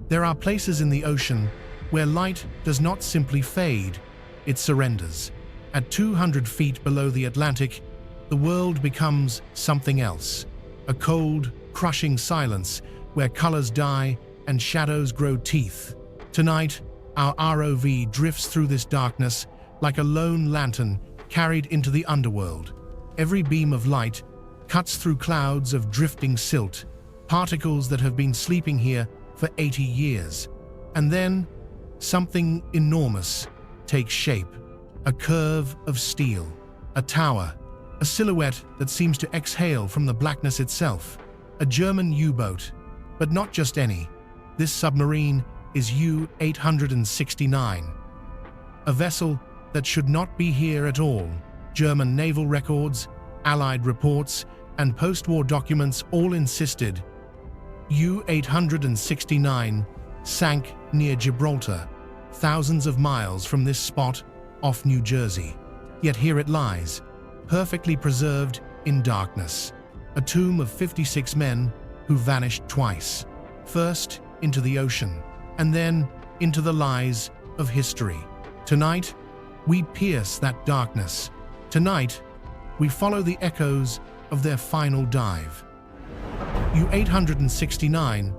There are places in the ocean where light does not simply fade, it surrenders. At 200 feet below the Atlantic, the world becomes something else. A cold, crushing silence where colors die and shadows grow teeth. Tonight, our ROV drifts through this darkness like a lone lantern carried into the underworld. Every beam of light cuts through clouds of drifting silt, particles that have been sleeping here for 80 years. And then, something enormous takes shape. A curve of steel, a tower, a silhouette that seems to exhale from the blackness itself. A German U-boat, but not just any. This submarine is U-869, a vessel that should not be here at all. German naval records, Allied reports, and post-war documents all insisted U-869 sank near Gibraltar, thousands of miles from this spot off New Jersey. Yet here it lies, perfectly preserved in darkness. A tomb of 56 men who vanished twice. First into the ocean, and then into the lies of history. Tonight, we pierce that darkness. Tonight, we follow the echoes of their final dive. U-869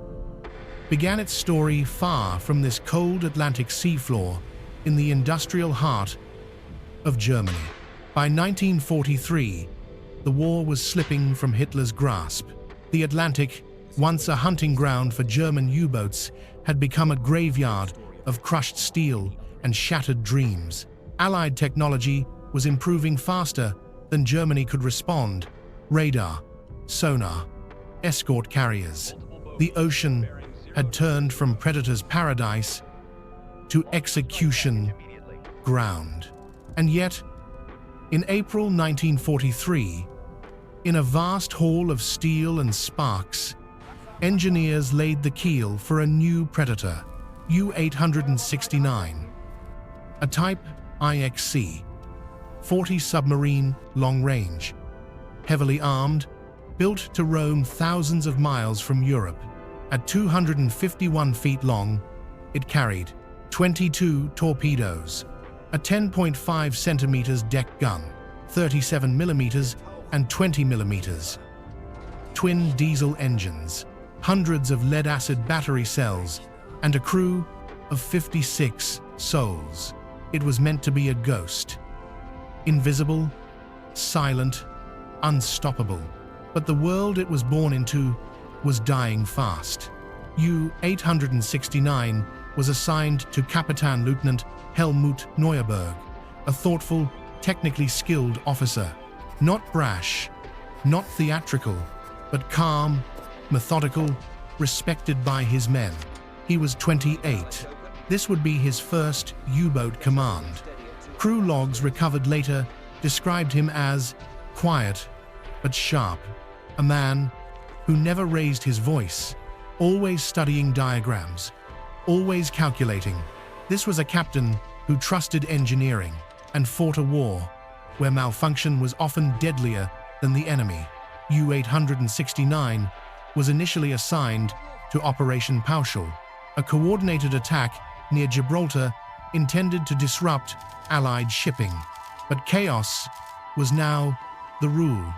began its story far from this cold Atlantic seafloor in the industrial heart of Germany. By 1943, the war was slipping from Hitler's grasp. The Atlantic, once a hunting ground for German U-boats, had become a graveyard of crushed steel and shattered dreams. Allied technology was improving faster than Germany could respond. Radar, sonar, escort carriers. The ocean had turned from predator's paradise to execution ground. And yet, in April 1943, in a vast hall of steel and sparks, engineers laid the keel for a new predator, U-869, a Type IXC, 40 submarine long range, heavily armed, built to roam thousands of miles from Europe. At 251 feet long, it carried 22 torpedoes, a 10.5 centimeters deck gun, 37 millimeters and 20 millimeters, twin diesel engines, hundreds of lead-acid battery cells, and a crew of 56 souls. It was meant to be a ghost. Invisible, silent, unstoppable. But the world it was born into was dying fast. U-869 was assigned to Captain Lieutenant Helmut Neuerberg, a thoughtful, technically skilled officer. Not brash, not theatrical, but calm, methodical, respected by his men. He was 28. This would be his first U-boat command. Crew logs recovered later described him as quiet but sharp, a man who never raised his voice, always studying diagrams, always calculating. This was a captain who trusted engineering and fought a war where malfunction was often deadlier than the enemy. U-869 was initially assigned to Operation Pauschal, a coordinated attack near Gibraltar intended to disrupt Allied shipping. But chaos was now the rule,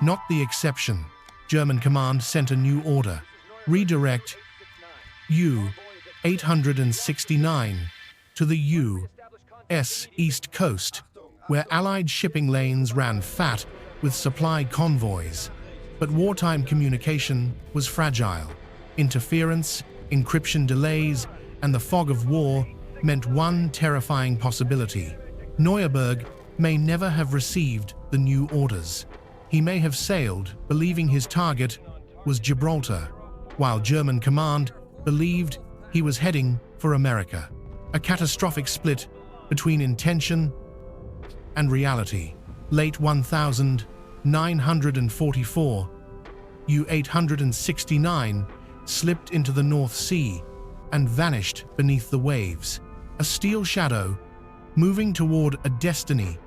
not the exception. German command sent a new order: redirect U-869 to the U.S. East Coast, where Allied shipping lanes ran fat with supply convoys. But wartime communication was fragile. Interference, encryption delays, and the fog of war meant one terrifying possibility. Neuerberg may never have received the new orders. He may have sailed believing his target was Gibraltar, while German command believed he was heading for America. A catastrophic split between intention and reality. Late 1944, U-869 slipped into the North Sea and vanished beneath the waves. A steel shadow, moving toward a destiny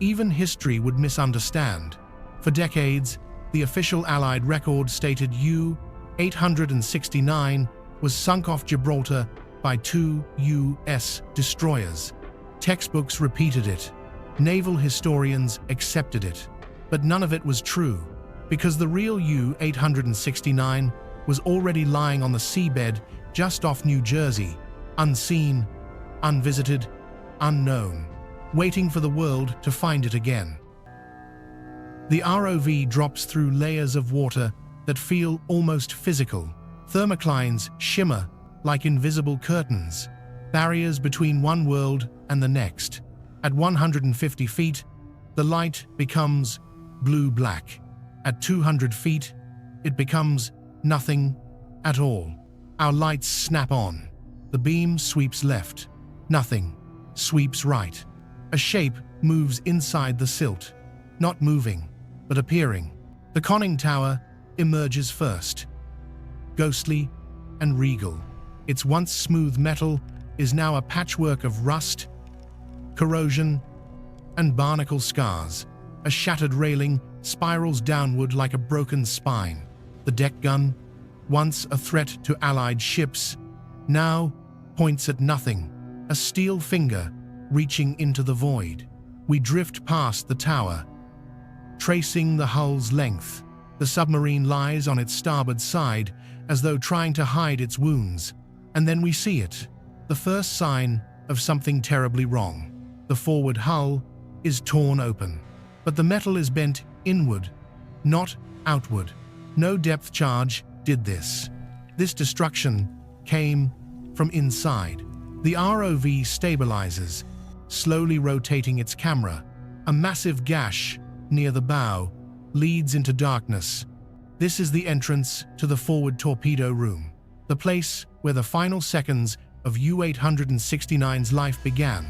even history would misunderstand. For decades, the official Allied record stated U-869 was sunk off Gibraltar by 2 U.S. destroyers. Textbooks repeated it. Naval historians accepted it. But none of it was true, because the real U-869 was already lying on the seabed just off New Jersey, unseen, unvisited, unknown, waiting for the world to find it again. The ROV drops through layers of water that feel almost physical. Thermoclines shimmer like invisible curtains, barriers between one world and the next. At 150 feet, the light becomes blue-black. At 200 feet, it becomes nothing at all. Our lights snap on. The beam sweeps left. Nothing sweeps right. A shape moves inside the silt, not moving, but appearing. The conning tower emerges first, ghostly and regal. Its once smooth metal is now a patchwork of rust, corrosion, and barnacle scars. A shattered railing spirals downward like a broken spine. The deck gun, once a threat to Allied ships, now points at nothing, a steel finger reaching into the void. We drift past the tower, tracing the hull's length. The submarine lies on its starboard side as though trying to hide its wounds. And then we see it, the first sign of something terribly wrong. The forward hull is torn open, but the metal is bent inward, not outward. No depth charge did this. This destruction came from inside. The ROV stabilizes, slowly rotating its camera. A massive gash near the bow leads into darkness. This is the entrance to the forward torpedo room, the place where the final seconds of U-869's life began.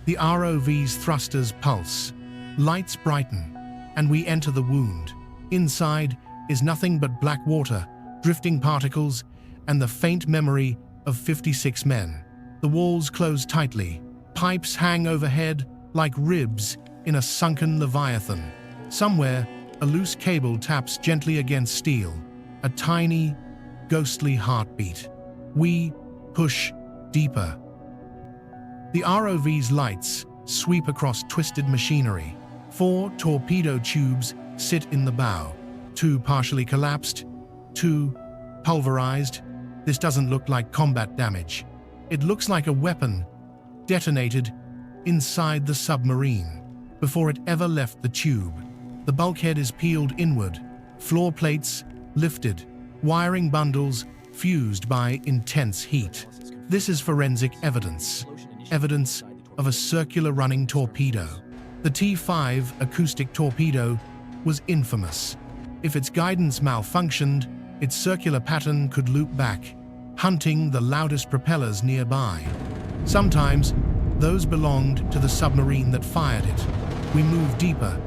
The ROV's thrusters pulse, lights brighten, and we enter the wound. Inside is nothing but black water, drifting particles, and the faint memory of 56 men. The walls close tightly. Pipes hang overhead like ribs in a sunken leviathan. Somewhere, a loose cable taps gently against steel, a tiny, ghostly heartbeat. We push deeper. The ROV's lights sweep across twisted machinery. 4 torpedo tubes sit in the bow, 2 partially collapsed, 2 pulverized. This doesn't look like combat damage. It looks like a weapon detonated inside the submarine before it ever left the tube. The bulkhead is peeled inward, floor plates lifted, wiring bundles fused by intense heat. This is forensic evidence, evidence of a circular running torpedo. The T5 acoustic torpedo was infamous. If its guidance malfunctioned, its circular pattern could loop back, hunting the loudest propellers nearby. Sometimes, those belonged to the submarine that fired it. We move deeper,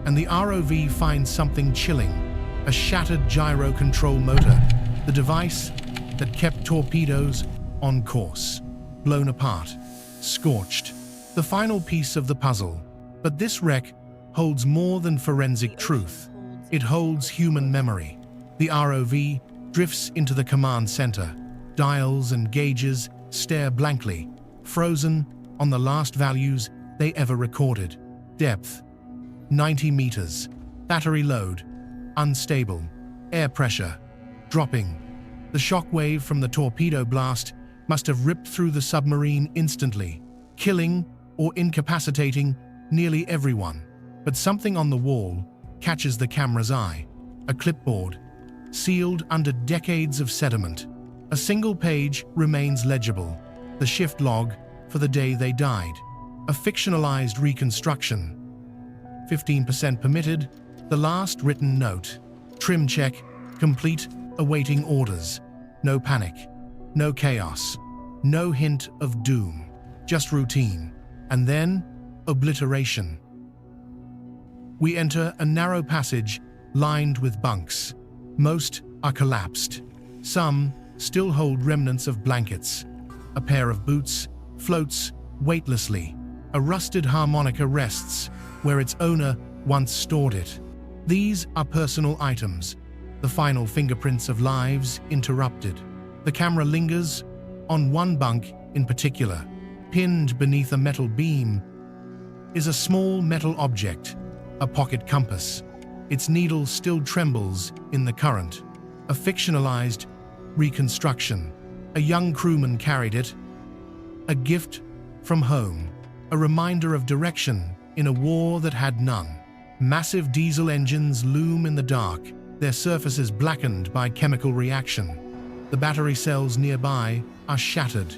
and the ROV finds something chilling, a shattered gyro control motor, the device that kept torpedoes on course. Blown apart, scorched, the final piece of the puzzle. But this wreck holds more than forensic truth. It holds human memory. The ROV drifts into the command center. Dials and gauges stare blankly, frozen on the last values they ever recorded. Depth, 90 meters. Battery load, unstable. Air pressure, dropping. The shock wave from the torpedo blast must have ripped through the submarine instantly, killing or incapacitating nearly everyone. But something on the wall catches the camera's eye. A clipboard, sealed under decades of sediment. A single page remains legible, the shift log for the day they died. A fictionalized reconstruction. 15% permitted, the last written note. Trim check, complete, awaiting orders. No panic, no chaos, no hint of doom, just routine. And then, obliteration. We enter a narrow passage lined with bunks. Most are collapsed. Some still hold remnants of blankets. A pair of boots floats weightlessly. A rusted harmonica rests where its owner once stored it. These are personal items, the final fingerprints of lives interrupted. The camera lingers on one bunk in particular. Pinned beneath a metal beam is a small metal object, a pocket compass. Its needle still trembles in the current. A fictionalized reconstruction. A young crewman carried it. A gift from home. A reminder of direction in a war that had none. Massive diesel engines loom in the dark, their surfaces blackened by chemical reaction. The battery cells nearby are shattered,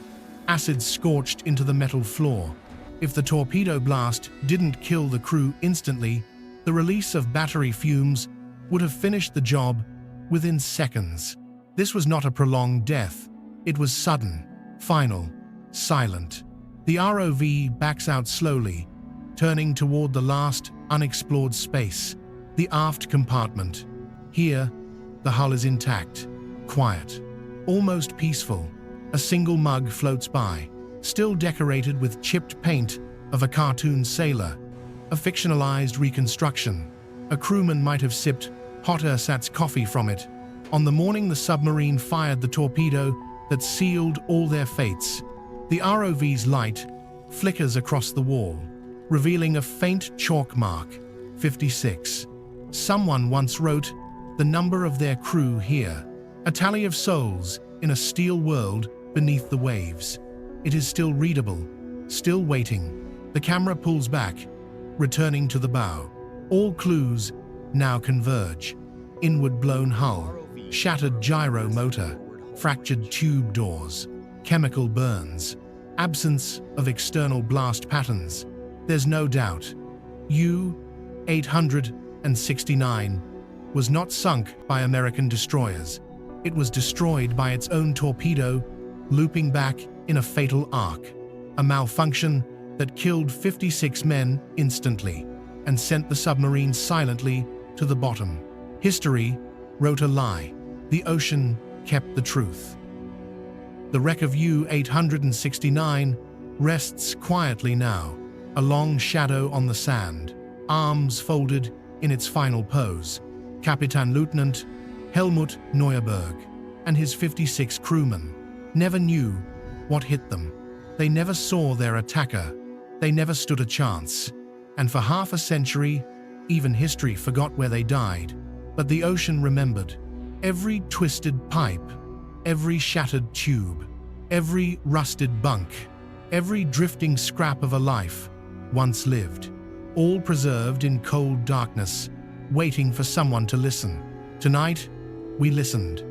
acid scorched into the metal floor. If the torpedo blast didn't kill the crew instantly, the release of battery fumes would have finished the job within seconds. This was not a prolonged death. It was sudden, final, silent. The ROV backs out slowly, turning toward the last unexplored space, the aft compartment. Here, the hull is intact, quiet, almost peaceful. A single mug floats by, still decorated with chipped paint of a cartoon sailor, a fictionalized reconstruction. A crewman might have sipped hot ersatz coffee from it. On the morning the submarine fired the torpedo that sealed all their fates, the ROV's light flickers across the wall, revealing a faint chalk mark, 56. Someone once wrote the number of their crew here, a tally of souls in a steel world beneath the waves. It is still readable, still waiting. The camera pulls back, returning to the bow. All clues now converge. Inward blown hull, shattered gyro motor, fractured tube doors, chemical burns, absence of external blast patterns. There's no doubt. U-869 was not sunk by American destroyers. It was destroyed by its own torpedo, looping back in a fatal arc. A malfunction that killed 56 men instantly and sent the submarine silently to the bottom. History wrote a lie. The ocean kept the truth. The wreck of U-869 rests quietly now, a long shadow on the sand, arms folded in its final pose. Captain Lieutenant Helmut Neuerberg and his 56 crewmen never knew what hit them. They never saw their attacker. They never stood a chance. And for half a century, even history forgot where they died. But the ocean remembered. Every twisted pipe, every shattered tube, every rusted bunk, every drifting scrap of a life once lived, all preserved in cold darkness, waiting for someone to listen. Tonight, we listened.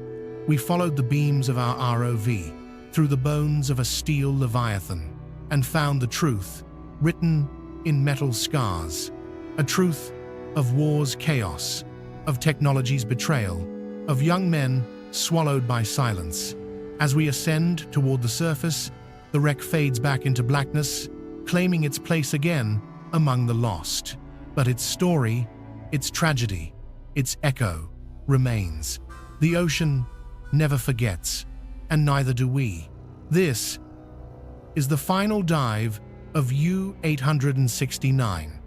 We followed the beams of our ROV through the bones of a steel leviathan and found the truth written in metal scars, a truth of war's chaos, of technology's betrayal, of young men swallowed by silence. As we ascend toward the surface, the wreck fades back into blackness, claiming its place again among the lost. But its story, its tragedy, its echo remains. The ocean never forgets, and neither do we. This is the final dive of U-869.